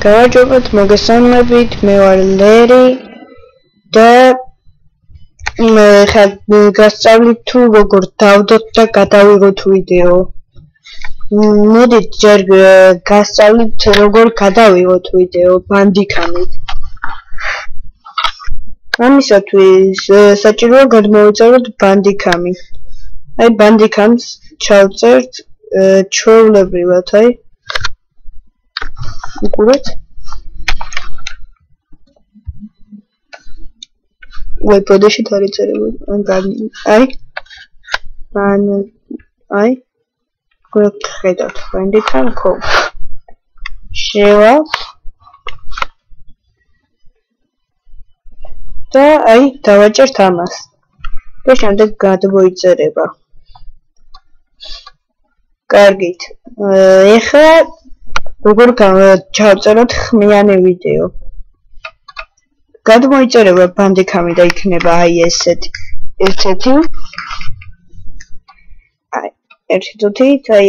გავაჯობოთ, მოგესალმებით, მე ვარ ლერი და ხა გასწავლით თუ როგორ დავდოთ და გადავიღოთ ვიდეო. მოდით ჯერ გასწავლით როგორ გადავიღოთ ვიდეო ბანდიკამით. ამისათვის საჭიროა გადმოვიწეროთ ბანდიკამი. აი ბანდიკამს ჩავწერთ ჩვეულებრივად, აი უყურეთ. Voi podeți tare țărăvă în gardini. Ai? Cu credat. Bandicam co. Șevat. Da, ai, დავაჭერთ ამას. და შემდეგ გადმოიწერება. კარგით. ეხლა როგორ ჩავწეროთ ხმიანი ვიდეო. გადმოიწერება ბანდიკამი და იქნება აი ესეთი. ერთი წუთით, აი